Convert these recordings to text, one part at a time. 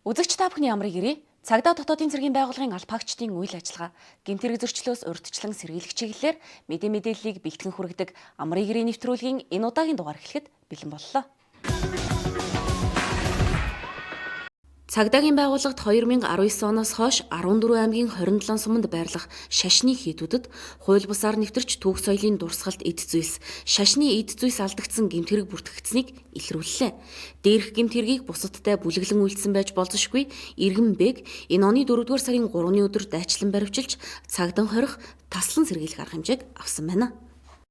Үзэгч та бүхний амрыг ирээ. Цагдаа дотоодын цэргийн байгууллагын албаагчдын үйл ажиллагаа гэмт хэрэг зөрчлөөс урьдчилан сэргийлэх чиглэлээр мэдээллийг бэлтгэн хүргэдэг амрыг ирээ нэвтрүүлгийн энэ удаагийн дугаар эхлэхэд бэлэн боллоо. Цагдаагийн байгууллагт 2019 оноос хойш 14 аймгийн 27 суманд байрлах шашны хийдүүдэд хууль бусаар нэвтэрч түүх соёлын дурсгалт эд зүйлс, шашны эд зүйлс алдагдсан гэмт хэрэг бүртгэгдсэнийг илрүүллээ. Дээрх гэмт хэргийг бусадтай бүлэглэн үйлдсэн байж болзошгүй Иргэн Бэг энэ оны 4-р сарын 3-ны өдөр дайчлан баривчилж цагдан хорих таслан сэргийлэх арга хэмжээг авсан байна.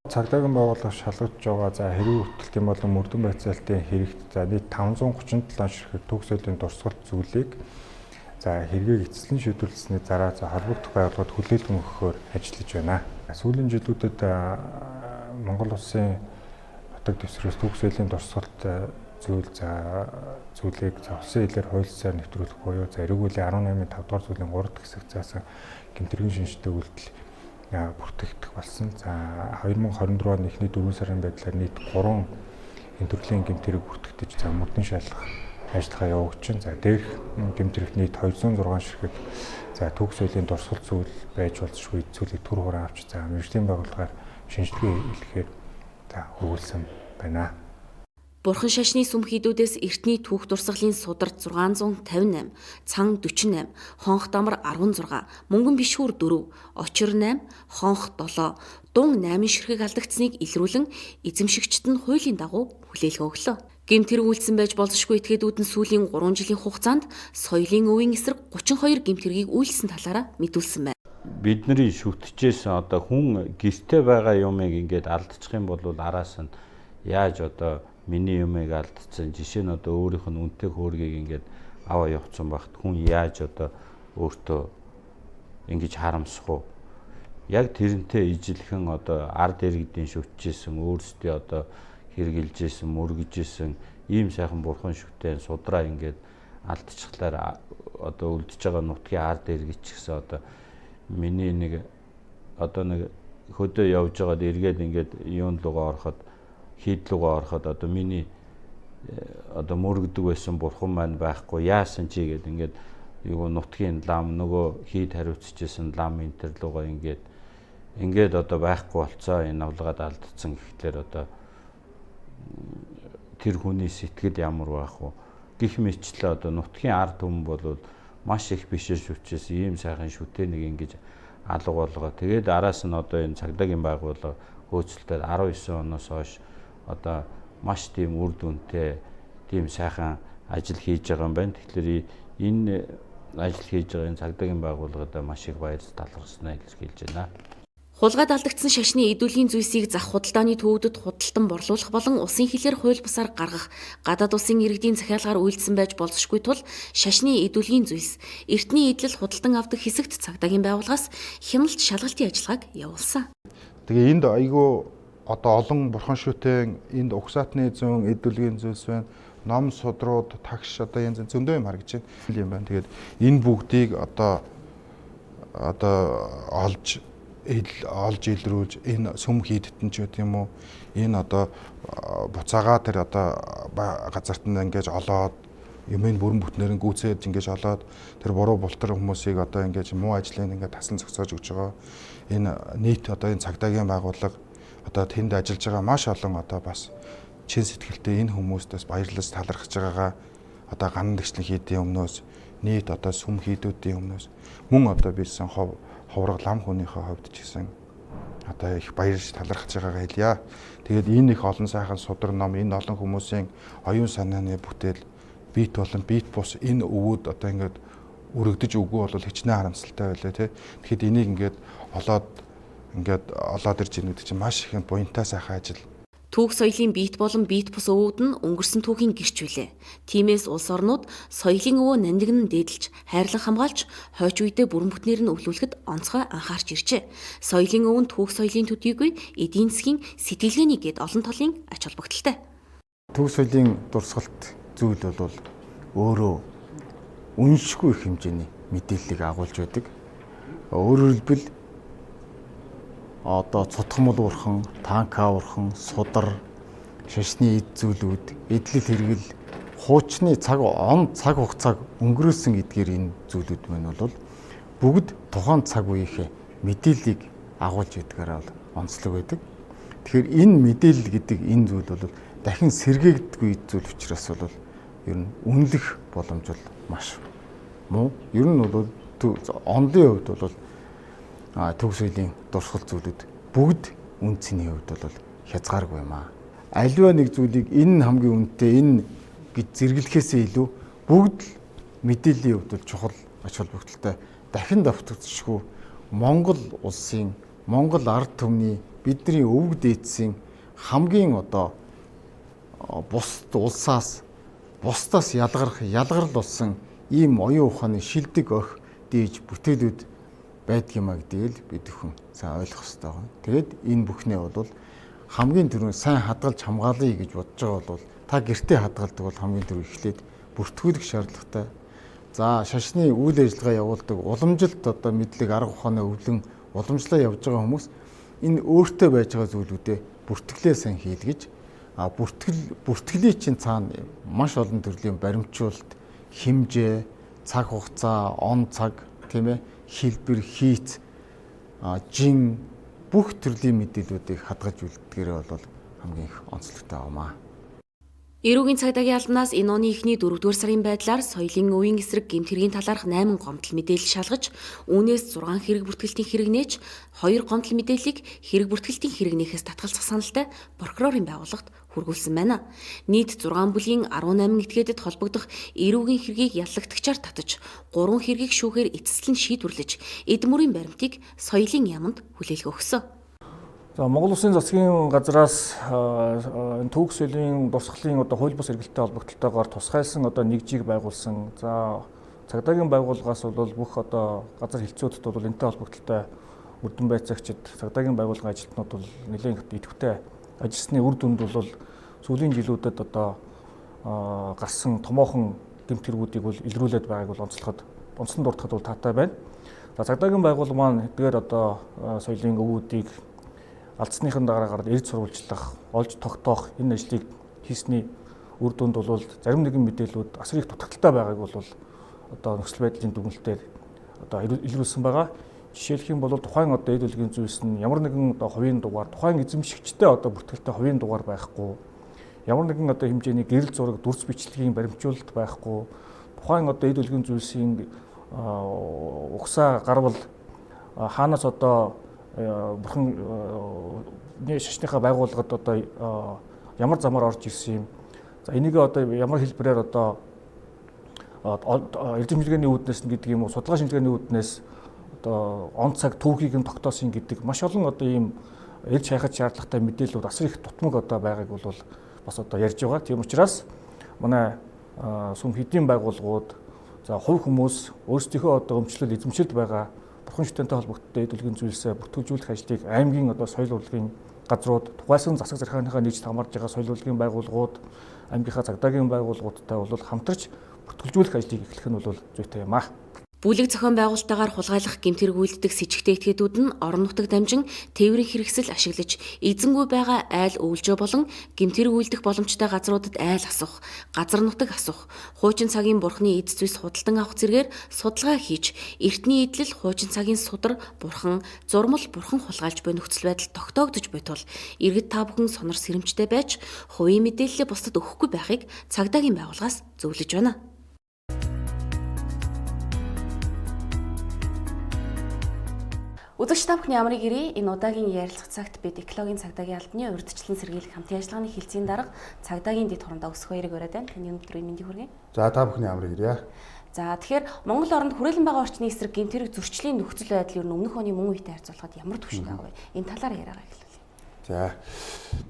Цагдаагийн байгууллага шалгаж байгаа хэрэг хөтөлт юм болон мөрдөн байцаалтын хэрэгт нийт 537 ширхэг түүх соёлын дурсгалт зүйлийг хэргийг эцэслэн шийдвэрлэсний дараа холбогдох байгууллагад хүлээлгэн өгөхөөр ажиллаж байна. Сүүлийн жилүүдэд Монгол улсын хотод дэвсгэрээс түүх соёлын дурсгалт зүйлийг улсын хилээр хуулиар нэвтрүүлэх буюу эргүүлийн 18-ийн 5 дугаар зүйлийн 3 дахь хэсэг заасан гэмтэргийн шинжтэй үйлдэл бүртгэгдэх болсон. 2024 оны эхний 4 сарын байдлаар нийт 3 энэ төрлийн гэмт хэрэг бүртгэгдэж мөрдөн шалгах ажиллагаа явагдаж байна. Дээрх гэмт хэрэг нийт 206 ширхэг түүх соёлын дурсгал зүйл байж болзошгүй зүйлийг түр хураан авч мэргэжлийн байгууллагаар шинжилгээ хийхээр хөрвүүлсэн байна. Бурхан шашны сүм хийдүүдээс эртний түүх дурсгалын судар 658, цан 48, хонх дамар 16, мөнгөн бишхүүр 4, очир 8, хонх 7, дун 8 ширхэг алдагдсныг илрүүлэн эзэмшигчд нь хуулийн дагуу хүлээлгэн өглөө. Гэмт хэрэг үйлдсэн байж болзошгүй этгээдүүд нь сүүлийн 3 жилийн хугацаанд соёлын өвийн эсрэг 32 гэмт хэргийг үйлдсэн талаараа мэдүүлсэн байна. Бидний шүтжээс хүн гэртээ байгаа юмыг ингээд алдчих юм бол араас нь яаж миний юмыг алдсан жишээ нь өөрийнх нь үнэтэй хөөргийг ингээд аваа явуулсан багт хүн яаж өөртөө ингэж харамсах уу? Яг тэрнтэй ижилхэн ард иргэдийн шүтжсэн өөрсдөө хэрглэжсэн, мөргөжсэн ийм сайхан бурхан шүтэн судраа ингээд алдчихлаар үлдэж байгаа нутгийн ард иргэч гэсэн миний нэг хөдөө явж байгаад эргээд ингээд юунд лугаа ороход хийдлүүгээ ороход миний мөргөдөг байсан бурхан маань байхгүй яасан чи гэдэг ингээд нутгийн лам нөгөө хийд хариуцчихсэн лам интерлуугаа ингээд байхгүй болцоо энэ авлагад алдсан гэхлээр тэр хүний сэтгэл ямар байх вэ гэх мэтчлээ нутгийн ард түмэн бол маш их бишэр шүтчээс ийм сайхан шүтэнийг ингэж алга болгоо тэгээд араас нь энэ цагдаагийн байгууллага хөөцөлтөд 19 оноос хойш маш тийм үр дүнтэй тийм сайхан ажил хийж байгаа юм байна. Тэгэхээр энэ ажил хийж байгаа энэ цагдаагийн байгууллагад маш их баяр талархснаа илэрхийлж байна. Хулгайд алдагдсан шашны эдүүлийн зүйлсийг зах худалдааны төвөдөд худалдан борлуулах болон улсын хилээр хууль бусаар гаргах гадаад улсын иргэдийн захиалгаар үйлдсэн байж болзошгүй тул шашны эдүүлийн зүйлс эртний эдлэл худалдан авдаг хэсэгт цагдаагийн байгууллагаас хяналт шалгалтын ажиллагааг явуулсан. Тэгээ энд айгүй олон бурхан шүтэн энд угсаатны зүүн эдүлгийн зүйлс байна. Ном судрууд, тагш янз янз зөндөө юм харагдаж байна. Тэгээд энэ бүгдийг олж илрүүлж энэ сүм хийдтэн ч гэдэг юм уу. Энэ буцаагаа тэр газарт нь ингэж олоод юмын бүрэн бүтнээр нь гүйцээд ингэж олоод тэр буруу бултар хүмүүсийг ингэж муу ажлыг ингэ таслан зогсоож өгч байгаа. Энэ нийт энэ цагдаагийн байгууллага тэнд ажиллаж байгаа маш олон бас чин сэтгэлтэй энэ хүмүүстээс баярлаж талархаж байгаагаа ганан дэгчлэн хийдийн өмнөөс нийт сүм хийдүүдийн өмнөөс мөн бисэн ховрог лам хүнийхээ хувьд ч гэсэн их баярлаж талархаж байгаагаа хэлье. Тэгээд энэ их олон сайхан судар ном энэ олон хүмүүсийн оюун санааны бүтээл бит болон бит бус энэ өвөд ингээд өргөдөж өгөө бол хичнээн харамсалтай байлаа тий. Тэгэхэд энийг ингээд олоод ирж ийн гэдэг чинь маш их буянтай сайхан ажил. Түүх соёлын бит болон бит бус өвүүд нь өнгөрсөн түүхийн гэрч билээ. Тиймээс улс орнууд соёлын өвөө нандин нь дээдэлж, хайрлан хамгаалж, хойч үедээ бүрэн бүтнээр нь өвлүүлэхэд онцгой анхаарч иржээ. Соёлын өв нь түүх соёлын төдийгүй эдийн засгийн сэтгэлгээний гээд олон талын ач холбогдолтой. Түүх соёлын дурсгалт зүйл бол өөрөө үнэлшгүй их хэмжээний мэдээллийг агуулж байдаг. Өөрөөр хэлбэл цутгамал бурхан, танка бурхан, судар, шашны эд зүйлүүд, эдлэл хэрэгэл, хуучны цаг хугацааг өнгөрөөсөн эдгээр энэ зүйлүүд маань бол бүгд тухайн цаг үеийнхээ мэдээллийг агуулж ядгаараа онцлог байдаг. Тэгэхээр энэ мэдээлэл гэдэг энэ зүйл бол дахин сэргээгддэггүй зүйл учраас бол ер нь үнэлэх боломж бол маш муу. Ер нь бол онлын хувьд бол төгс соёлын дурсгал зүйлүүд бүгд үнцний хувьд бол хязгааргүй юм аа. Аливаа нэг зүйлийг энэ хамгийн үнэтэй энэ гэж зэрэглэхээсээ илүү бүгд л мэдээллийн хувьд бол чухал ач холбогдолтой дахин давтагдчихгүй Монгол улсын Монгол ард түмний бидний өвөг дээдсийн хамгийн бусад улсаас бусдаас ялгарл болсон ийм оюун ухааны шилдэг өх дээж бүтээлүүд байдгиймаа гэдгийг бид бүхэн сайн ойлгох хэрэгтэй байна. Тэгээд энэ бүхнээ бол хамгийн түрүүнд сайн хадгалж хамгаалъя гэж бодож байгаа бол та гэртээ хадгалдаг бол хамгийн түрүү эхлээд бүртгүүлэх шаардлагатай. За шашны үйл ажиллагаа явуулдаг уламжилт мэдлэг арга ухаанаа өвлөн уламжлаа явж байгаа хүмүүс энэ өөртөө байж байгаа зүйлүүдээ бүртгэлээ сайн хийлгэж бүртгэлийн чинь цаана маш олон төрлийн баримтжуулалт, хэмжээ, цаг хугацаа, он цаг, тийм ээ, хэлбэр, хийц, жин бүх төрлийн мэдээллүүдийг хадгалж үлдэхээр бол хамгийн их онцлогтой байна. Эрүүгийн цагдаагийн албанаас энэ оны эхний 4-р сарын байдлаар соёлын үеийн эсрэг гэмт хэргийн талаарх 8 гомдол мэдээлэл шалгаж, үүнээс 6 хэрэг бүртгэлтийн хэрэг нээж, 2 гомдол мэдээллийг хэрэг бүртгэлтийн хэрэгнээс татгалзах саналтай прокурорын байгууллагт хүргүүлсэн байна. Нийт 6 бүлгийн 18 этгээдэд холбогдох эрүүгийн хэргийг яллагтагчаар татаж, 3 хэргийг шүүхээр эцэслэн шийдвэрлэж, эд мөрийн баримтыг соёлын яамд хүлээлгэн өгсөн. За Монгол Улсын засгийн газраас төгс соёлын дурсгалын хууль бус эргэлттэй холбогдлолтойгоор тусгайлсан нэгжийг байгуулсан. За цагдаагийн байгууллагаас бол бүх газар хэлцүүдэд бол энэтэй холбогдлолтой үрдэн байцаагчид цагдаагийн байгууллагын ажилтнууд бол нэлээд идэвхтэй ажилласны үр дүнд бол сүүлийн жилүүдэд гарсан томоохон гэмт хэрэгүүдийг бол илрүүлээд байгааг бол онцлон дуртахад бол таатай байна. За цагдаагийн байгууллага маань эдгээр соёлын өвүүдийг алдсныхын дараагаар эрд сурвалжлах, олж тогтоох энэ ажлыг хийсний үр дүнд бол зарим нэгэн мэдээллүүд асар их дутагдaltaй байгааг бол нөхцөл байдлын дүгнэлтээр илрүүлсэн байгаа. Жишээлх юм бол тухайн эд үлгийн зүйлс нь ямар нэгэн хувийн дугаар, тухайн эзэмшигчтэй бүртгэлтэй хувийн дугаар байхгүй, ямар нэгэн хэмжээний гэрэл зураг, дүрс бичлэгийн баримтжуулалт байхгүй, тухайн эд үлгийн зүйлсийн угсаа гарвал хаанаас бурхан шашныхаа байгууллагад ямар замаар орж ирсэн юм. За энийг ямар хэлбэрээр эрдэм шилгээний үүднээс гэдэг юм уу, судалгаа шилгээний үүднээс он цаг түүхийг нь тогтоосон гэдэг маш олон ийм эрж хайхад шаардлагатай мэдээллүүд асар их дутмаг байгааг бол бас ярьж байгаа. Тийм учраас манай сүм хэдийн байгууллагууд, за хувь хүмүүс өөрсдийнхөө өмчлөл эзэмшилд байгаа бурхан шүтэнтэй холбогддог эд үлгийн зүйлсээ бүртгүүлжүүлэх ажлыг аймгийн соёл урлагийн газрууд, тухайлсан засаг захиргааныхаа нийцэд хамаарж байгаа соёл урлагийн байгууллагууд, аймгийнхаа цагдаагийн байгууллагуудтай бол хамтарч бүртгүүлжүүлэх ажлыг эхлэх нь бол зүйтэй юм аа. Бүлэг зохион байгуулалтаагаар хулгайлах гэмт хэрэг үйлддэг с ิจ гтэй этгээдүүд нь орон нутаг дамжин тээврийн хэрэгсэл ашиглаж, эзэнгүй байгаа айл өвлжөө болон гэмт хэрэг үйлдэх боломжтой газруудад айл асуух, газар нутаг асуух, хуучин цагийн бурхны эд зүйс худалдан авах зэргээр судалгаа хийж, эртний эдлэл хуучин цагийн судар, бурхан, зурмал бурхан хулгайлж буй нөхцөл байдал тогтоогдож буй тул иргэд та бүхэн сонор сэрэмжтэй байж, хувийн мэдээлэл бусдад өгөхгүй байхыг цагдаагийн байгууллагаас зөвлөж байна. Үзэгч та бүхний амрыг ирээ. Энэ удаагийн ярилцах цагт бид экологийн цагдаагийн албаны урьдчилан сэргийлэх хамтын ажиллагааны хилцээний дарга цагдаагийн дэд хурандаа өсөх хоёрыг ураад байна. Таны өнөөдрийн мэндийг хүргэе. За та бүхний амрыг ирээ. За тэгэхээр Монгол оронд хүрээлэн байгаа орчны эсрэг гэмт хэрэг зөрчлийн нөхцөл байдал ер нь өмнөх оны мөн үетэй харьцуулахад ямар түвшинтэй байгаа вэ? Энэ талаар яриагаа эхлүүлье.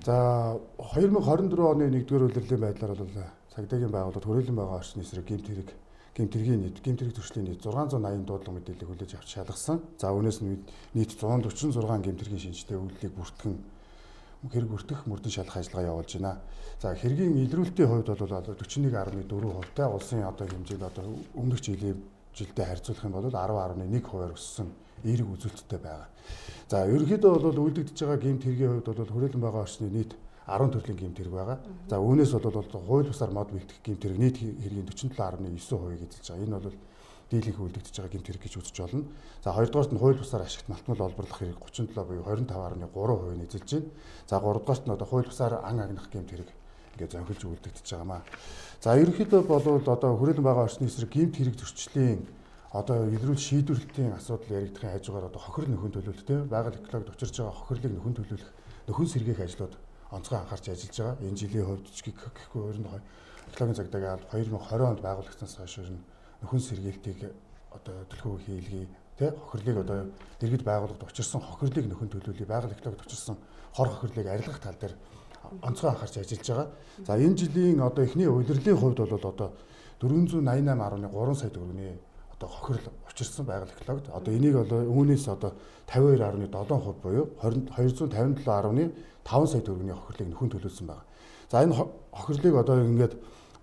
За 2024 оны 1-р улирлын байдлаар бол цагдаагийн байгууллагад хүрээлэн байгаа орчны эсрэг гэмт хэрэг зөрчлийн нийт 680 дуудлага мэдээллийг хүлээж авч шалгасан. За үүнээс нь нийт 146 гэмт хэргийн шинжтэй үйлдэлийг бүртгэх мөрдөн шалгах ажиллагаа явуулж байна. За хэргийн илрүүлэлтийн хувьд бол 41.4%-тай улсын хэмжээнд өмнөх жилдээ харьцуулах юм бол 10.1%-аар өссөн эерэг үзүүлэлттэй байгаа. За ерөнхийдөө бол үйлдэгдэж байгаа гэмт хэргийн хувьд бол хүрээлэн байгаа орчны нийт 10 төрлийн гэмт хэрэг байгаа. За үүнээс бол хууль бусаар мод бэлтгэх гэмт хэрэг нийт хэргийн 47.9% эзэлж байгаа. Энэ бол дийлэнх үлдэгдэж байгаа гэмт хэрэг гэж үзэж болно. За хоёрдугаарт нь хууль бусаар ашигт малтмал олборлох хэрэг 37 буюу 25.3% нь эзэлж байна. За гуравдугаарт нь одоо хууль бусаар ан агнах гэмт хэрэг ингээд зөнхөлж үлдэгдэж байгаамаа. За ерөнхийдөө бол одоо хүрээлэн байгаа орчны эсрэг гэмт хэрэг зөрчлийн одоо илрүүл шийдвэрлэлтийн асуудал яригдахын хажуугаар одоо хохирол нөхөн төлөвлөлт тийм байгаль экологид учирж байгаа хохирлыг нөхөн төлөвлөх нөхөн сэргээх ажлууд онцгой анхаарч ажиллаж байгаа. Энэ жилийн хувьд ч гэхгүй 22 экологийн цагдаагийн алба 2020 онд байгуулагдсанаас хойш нөхөн сэргээлтийг одоо төлхөө хийлгэе тий хохирлыг одоо дэргэд байгууллагад учирсан хохирлыг нөхөн төлөвлөе байгаль экологид учирсан хор хохирлыг арилгах тал дээр онцгой анхаарч ажиллаж байгаа. За энэ жилийн одоо эхний удирлын хувьд бол одоо 488.3 сая төгрөгийн одоо хохирол учирсан байгаль экологид одоо энийг бол үүнээс одоо 52.7% буюу 257.5 сая төгрөгийн хохирлыг нөхөн төлөвлөсөн байна. За энэ хохирлыг одоо ингээд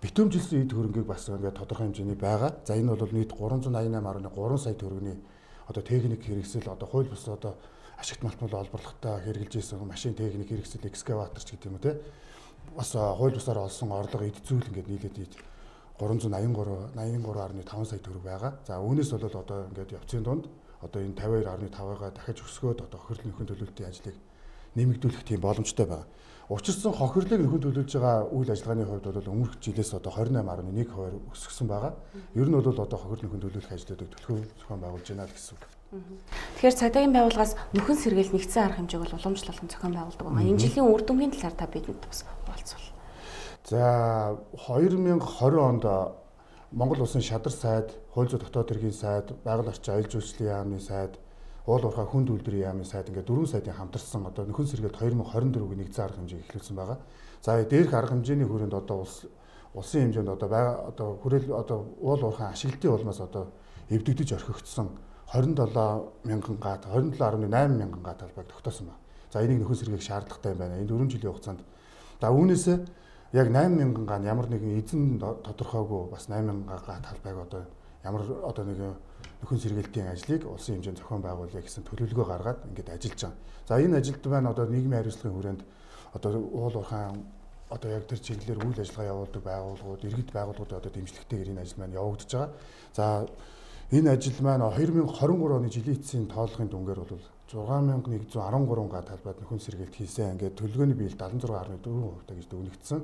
битүүмжилсэн эд хөрөнгийг бас ингээд тодорхой хэмжээний байгаа. За энэ бол нийт 388.3 сая төгрөгийн одоо техник хэрэгсэл одоо хууль бус одоо ашигт малтмал олборлохтой хэрэгжилж исэн машин техник хэрэгсэл экскаваторч гэдэг юм уу те бас хууль бусаар олсон орлого эд зүйл ингээд нийлээд 383.5 сая төгрөг байгаа. За үүнээс бол одоо ингээд явцын дунд одоо энэ 52.5-гаа дахиж өсгөөд одоо хохирлын нөхөн төлөвлөлтийн ажлыг нэмэгдүүлэх тийм боломжтой байна. Учирсан хохирлыг нөхөн төлөвлөж байгаа үйл ажиллагааны хувьд бол өмнөх жилээс одоо 28.1% өсгсөн байгаа. Ер нь бол одоо хохирол нөхөн төлөвлөх ажлуудыг төлхөө зохион байгуулж байна л гэсэн үг. Тэгэхээр цагдаагийн байгууллагаас нөхөн сэргээл нэгдсэн арга хэмжээг бол уламжлалт зохион байгуулдаг байгаа. Энэ жилийн үр дүнгийн талаар та бидэнд бас болцвол. За 2020 онд Монгол улсын шадар сайд, хууль зүйн дотоод хэргийн сайд, байгаль орчин аялал жуулчлалын яамны сайд, уул уурхай хүнд үйлдвэрийн яамны сайд ингээд 4 сайдын хамтарсан одоо нөхөн сэргээд 2024-гийн нэгдсэн арга хэмжээг эхлүүлсэн байгаа. За дээрх арга хэмжээний хүрээнд одоо улсын хэмжээнд одоо хүрээл одоо уул уурхай ашиглалтын улмаас одоо эвдэгдэж орхигдсон 27 мянган га 27.8 мянган га талбайг тогтоосон байна. За энийг нөхөн сэргээх шаардлагатай байна. Энэ 4 жилийн хугацаанд үүнээс яг 8 мянган га ямар нэгэн эзэн тодорхойгүй бас 8 мянган га талбайг одоо ямар одоо нэг нөхөн сэргээлтийн ажлыг улсын хэмжээнд зохион байгуулъя гэсэн төлөвлөгөө гаргаад ингээд ажиллаж байгаа. За энэ ажилд маань одоо нийгмийн хариуцлагын хүрээнд одоо уул уурхайн одоо яг тэр чиглэлээр үйл ажиллагаа явуулдаг байгууллагууд, иргэд байгууллагууд одоо дэмжлэгтэйгээр энэ ажил маань явагдаж байгаа. За энэ ажил маань 2023 оны жилийн эцсийн тооллогын дүнгээр бол 6113 га талбайд нөхөн сэргээлт хийсэн. Ингээд төлөвлөгөөний биелэл 76.4% гэж дүгнэгдсэн.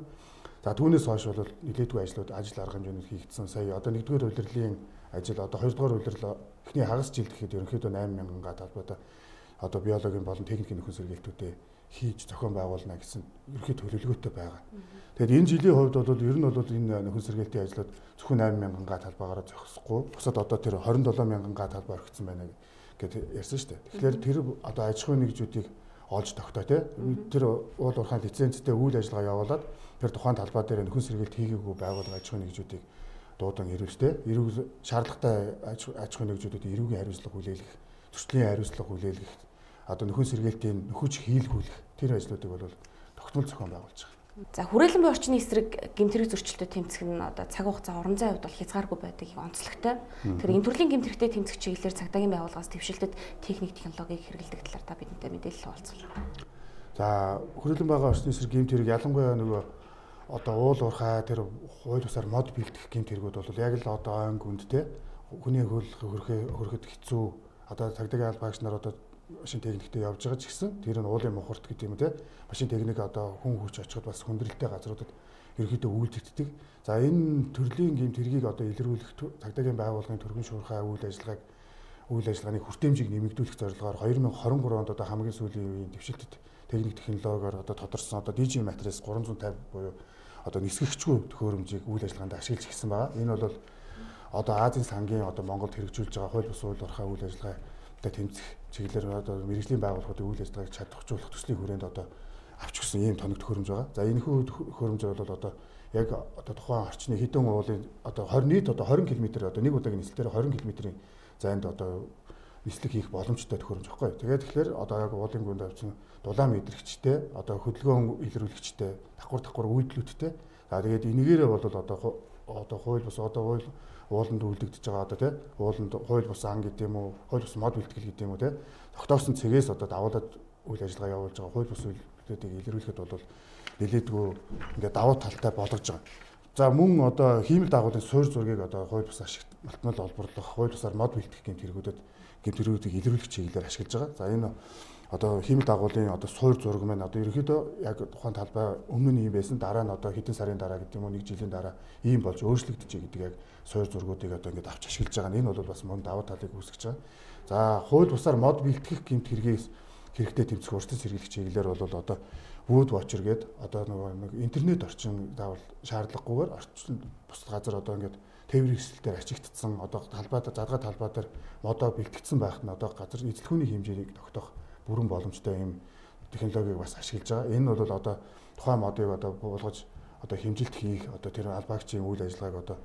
За түүнээс хойш бол нэлээдгүй ажил арга хэмжээнүүд хийгдсэн. Сая одоо 1-р улирлын ажил одоо 2-р улирал эхний хагас жилд гэхэд ерөнхийдөө 8 мянган га талбайд одоо биологийн болон техникийн нөхөн сэргээлтүүдээ хийж зохион байгуулна гэсэн ерөнхий төлөвлөгөөтэй байгаа. Тэгэхээр энэ жилийн хувьд бол ер нь бол энэ нөхөн сэргээлтийн ажлууд зөвхөн 8 мянган га талбайгаар зохисохгүй. Бусад одоо тэр 27 мянган га талбай орхигдсон байна гэдээ ярьсан шүү дээ. Тэгэхээр тэр одоо аж ахуйн нэгжүүдийг олж тогтоо тэр уул уурхайн лицензтэй үйл ажиллагаа явуулаад тэр тухайн талбай дээр нөхөн сэргээлт хийгээгүй байгууллага аж ахуйн нэгжүүдийг дуудан ирүүлжтэй. Шаардлагатай аж ахуйн нэгжүүдэд эрүүгийн хариуцлага хүлээлгэх, зөрчлийн хариуцлага хүлээлгэх, одоо нөхөн сэргээлтийн нөхөж хийлгүүлэх тэр ажлуудыг бол тогтмол зохион байгуулж байгаа. За хүрээлэн буй орчны эсрэг гэмтрэг зөрчилдөд тэмцэх нь одоо цаг хугацаа уран зай хувьд бол хязгааргүй байдаг онцлогтой. Тэгэхээр энэ төрлийн гэмтрэгтэй тэмцэх чиглэлээр цагдаагийн байгууллагаас дэвшилтэд техник технологиг хэрэглэдэг талаар та бидэнтэй мэдээлэл хуваалцвал. За хүрээлэн байгаа орчны эсрэг гэмтрэг ялангуяа нөгөө одоо уул уурхай тэр хууль бусаар мод бэлтгэх гэмтрэгүүд бол яг л одоо айн гүндтэй хүний хөрөхэд хэцүү одоо цагдаагийн албаагч нар одоо машин техниктэй явж байгаа ч гэсэн тэр нь уулын мухарт гэдэг юм те машин техник одоо хүн хүч очиход бас хүндрэлтэй газруудад ерөөхдөө үйлдэгддэг. За энэ төрлийн гэмт хэргийг одоо илрүүлэх цагдаагийн байгууллагын төргөн шуурхай үйл ажиллагааны хүртээмжийг нэмэгдүүлэх зорилгоор 2023 онд одоо хамгийн сүүлийн үеийн дэвшилтэд техник технологиор одоо тодорсон одоо DJ матрис 350 буюу одоо нисгэгчгүй төхөөрөмжийг үйл ажиллагаанд ашиглаж гисэн байгаа. Энэ бол одоо Азийн сангийн одоо Монголд хэрэгжүүлж байгаа хууль бус уул уурхай үйл ажиллагаа тэмцэх чиглэлээр одоо мэргэжлийн байгууллагуудын үйл ажиллагааг чадваржуулах төслийн хүрээнд одоо авч өгсөн ийм тоног төхөөрөмж байгаа. За энэ төхөөрөмж бол одоо яг одоо тухайн орчны хэдэн уулын одоо 20 км одоо нэг удаагийн нислэлээр 20 км-ийн зайд одоо нислэг хийх боломжтой төхөөрөмж байхгүй. Тэгээд тэгэхээр одоо яг уулын гүнд авсан дулаан мэдрэгчтэй одоо хөдөлгөөн илрүүлэгчтэй давхар үйлдэлүүдтэй. За тэгээд энэгээрээ бол одоо хууль бус одоо ууланд үлдэгдэж байгаа одоо тий ууланд хууль бус ан гэдэг юм уу хууль бус мод бэлтгэл гэдэг юм уу тий тогтоосон цэгээс одоо давуулаад үйл ажиллагаа явуулж байгаа хууль бус үйлдэлүүдийг илэрхийлэхэд бол нэлээдгүй ингээд давуу талтай болгож байгаа. За мөн одоо хиймэл дагуулын суурь зургийг одоо хууль бус ашигт малтмал олборлох, хууль бусаар мод бэлтгэх гэмт хэрэгүүдийг илэрхийлэх чиглэлээр ашиглаж байгаа. За энэ одоо хиймэл дагуулын одоо суурь зураг маань одоо ерөнхийдөө яг тухайн талбай өмнө нь ийм байсан, дараа нь одоо хэдэн сарын дараа гэдэг юм уу 1 жилийн дараа ийм болж өөрчлөгдөж гэдэг яг суурь зургуудыг одоо ингээд авч ашиглаж байгаа. Энэ бол бас мөн давуу талыг үүсгэж байгаа. За хууль бусаар мод бэлтгэх гэмт хэрэгтэй тэмцэх урьдчилан сэргийлэх чиглэлээр бол одоо Wood Watcher гэдэг одоо нэг интернет орчин заавал шаардлагагүйгээр орчин бус газар одоо ингээд тээврийн хэсэлтээр ачигдсан одоо задгаа талбай дээр модоо бэлтгэгдсэн байхад нь одоо газар эзлэхүүний хэмжээнийг тогтоох бүрэн боломжтой ийм технологиг бас ашиглаж байгаа. Энэ бол одоо тухайн модыг одоо буулгаж одоо хэмжилт хийх одоо тэр албаагчийн үйл ажиллагааг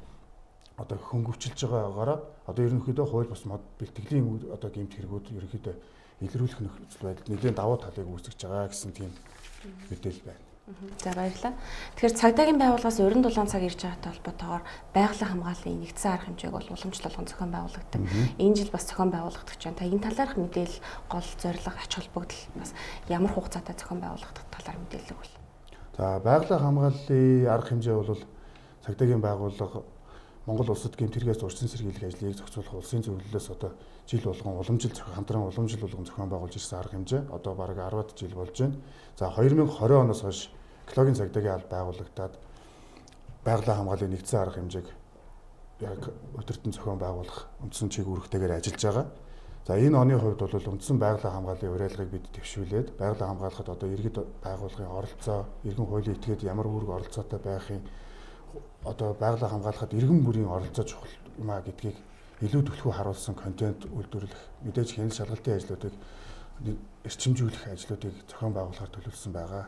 одоо хөнгөвчилж байгаагаараа одоо ерөнхийдөө хууль бус мод бэлтгэлийн одоо гэмт хэрэгүүд ерөнхийдөө илрүүлэх нөхцөл байдал нэлээд давуу талыг үүсгэж байгаа гэсэн тийм мэдээлэл байна. За баярлалаа. Тэгэхээр цагдаагийн байгууллагаас уран дулаан цаг ирж байгаатай холбоотойгоор байгалийн хамгааллын нэгдсэн арга хэмжээг бол уламжлалгын зохион байгуулагдав. Энэ жил бас зохион байгуулагдах гэж байна. Та энэ талаарх мэдээлэл, гол зорилго, ач холбогдол бас ямар хугацаатай зохион байгуулагдах талаар мэдээлэл өгвөл. За байгалийн хамгааллын арга хэмжээ бол цагдаагийн байгууллага Монгол улсад гэмт хэрэгээс урьдчилан сэргийлэх ажлыг зохицуулах улсын зөвлөлөөс одоо жил болгон хамтран уламжил болгон зохион байгуулж ирсэн арга хэмжээ одоо бараг 10-ад жил болж байна. За 2020 оноос хойш экологийн цагдаагийн алба байгуулагдаад байгалийн хамгааллын нэгдсэн арга хэмжээг яг өдөртөн зохион байгуулах үндсэн чиг үүрэгтэйгээр ажиллаж байгаа. За энэ оны хувьд бол үндсэн байгалийн хамгааллын уриалгыг бид дэвшүүлээд байгалийн хамгаалахад одоо иргэд байгууллагын оролцоо, иргэн хуулийн этгээд ямар үүрэг оролцоотой байхын одоо байгалийн хамгаалахад иргэн бүрийн оролцоо чухал юм а гэдгийг илүү төлхөө харуулсан контент үйлдвэрлэх, мэдээж хяналт шалгалтын ажлуудыг эрчимжүүлэх ажлуудыг зохион байгуулахаар төлөвлөсөн байгаа.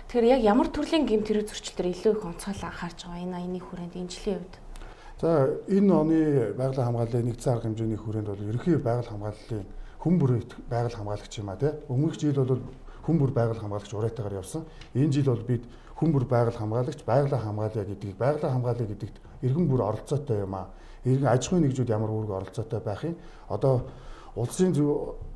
Тэгэхээр яг ямар төрлийн гэмт хэрэг зөрчилдөр илүү их онцгойлон анхаарч байгаа энэ хүрээнд энэ жилийн үед? За энэ оны байгалийн хамгааллын нэгдсэн арга хэмжээний хүрээнд бол ерөнхий байгаль хамгааллын хүн бүр байгаль хамгаалагч юм а тий. Өмнөх жил бол хүн бүр байгаль хамгаалагч урейтайгаар явсан. Энэ жил бол бид хүн бүр байгаль хамгаалагч байгалийн хамгаалаа гэдгийг байгалийн хамгаалаа гэдэгт иргэн бүр оролцоотой юм а. Иргэн аж ахуйн нэгжүүд ямар үүрэг оролцоотой байхын одоо улсын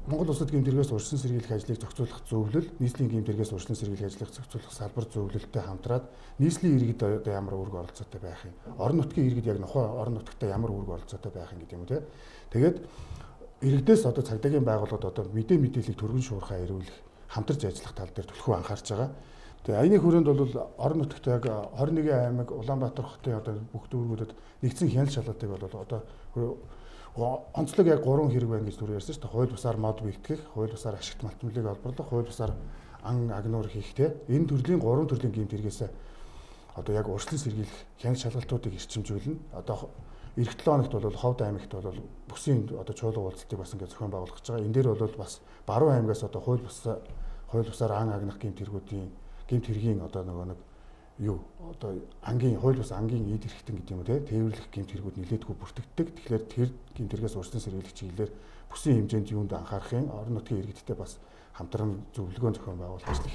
Монгол улсад гэмт хэрэгээс урьдчилан сэргийлэх ажлыг зохицуулах зөвлөл, нийслэлийн гэмт хэрэгээс урьдчилан сэргийлэх ажлыг зохицуулах салбар зөвлөлтөй хамтраад нийслэлийн иргэд одоо ямар үүрэг оролцоотой байх юм. Орон нутгийн иргэд яг нохой орон нутгтаа ямар үүрэг оролцоотой байх юм гэдэг юм те. Тэгээд иргэдээс одоо цагдаагийн байгууллагад одоо мэдээллийг түргэн шуурхаа ирүүлэх, хамтарч ажиллах тал дээр төлхөө анхаарч байгаа. Тэгээ аяны хүрээнд бол орон нутагт яг 21 аймаг Улаанбаатар хотын одоо бүх дүүргүүдэд нэгдсэн хяналт шалгалтыг бол одоо онцлог яг 3 хэрэг байна гэж түр ярьсан шүү дээ. Хууль бусаар мод бэлтгэх, хууль бусаар ашигт малтмлыг олборлох, хууль бусаар ан агнуур хийх те. Энэ төрлийн 3 төрлийн гэмт хэрэгээс одоо яг урьдчилан сэргийлэх хяналт шалгалтуудыг эрчимжүүлнэ. Одоо эх 7 хоногт бол Ховд аймагт бол бүсийн одоо чуулга уулзалтыг бас ингээд зохион байгуулах гэж байгаа. Энэ дээр бол бас Баруун аймагаас одоо хууль бусаар ан агнах гэмт хэргийн одоо нэг юу одоо ангийн хууль бус ангийн эд хэрэгтэн гэдэг юм те тээвэрлэх гэмт хэрэгүүд нэлээдгүй бүртгэгддэг. Тэгэхээр тэр гэмт хэрэгээс урьдчилан сэргийлэх чиглэлээр бүсийн хэмжээнд юунд анхаарахын орон нутгийн иргэдтэй бас хамтран зөвлөгөө зохион байгуулах ажлыг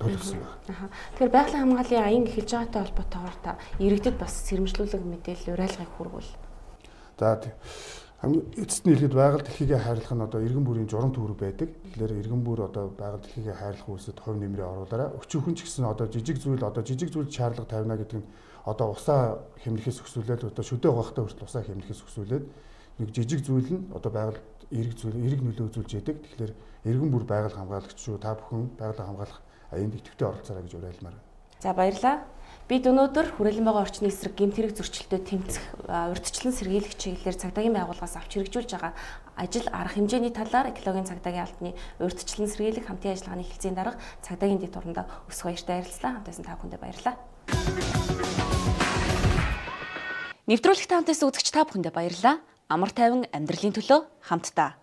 төлөвлөсөн байна. Тэгэхээр байгалийн хамгааллын аян эхэлж байгаатай холбоотойгоор та иргэдэд бас сэрэмжлүүлэг мэдээлэл уриалгыг хүргүүл. За хамгийн эцэст нь хэлэхэд байгаль дэлхийгээ хайрлах нь одоо иргэн бүрийн журам төвөрөг байдаг. Тэгэхээр иргэн бүр одоо байгаль дэлхийгээ хайрлах үйлсэд хувь нэмрээ оруулаарай. Өчүүхэн ч гэсэн одоо жижиг зүйл шаардлага тавина гэдэг нь одоо усаа хэмнэхээс өксүүлээд одоо шүдэ угаахтай хүртэл усаа хэмнэхээс өксүүлээд нэг жижиг зүйл нь одоо байгальд эрэг нөлөө үзүүлж яадаг. Тэгэхээр иргэн бүр байгаль хамгаалагч шүү та бүхэн байгаль хамгаалах аянд идэвхтэй оролцоорой гэж уриалмаар байна. За баярлалаа. Бид өнөөдөр хүрээлэн байгаа орчны эсрэг гэмт хэрэг зөрчилдөд тэмцэх урьдчилан сэргийлэх чиглэлээр цагдаагийн байгууллагаас авч хэрэгжүүлж байгаа ажил арга хэмжээний талаар экологийн цагдаагийн албаны урьдчилан сэргийлэх хамтын ажиллагааны хэлцээний дарга цагдаагийн дэд дуранда өсөх баяртай ярилцлаа. Хамтайсан та бүхэндээ баярлалаа. Нэвтрүүлэгт хамтайсан үзэгч та бүхэндээ баярлалаа. Амар тайван амьдралын төлөө хамтдаа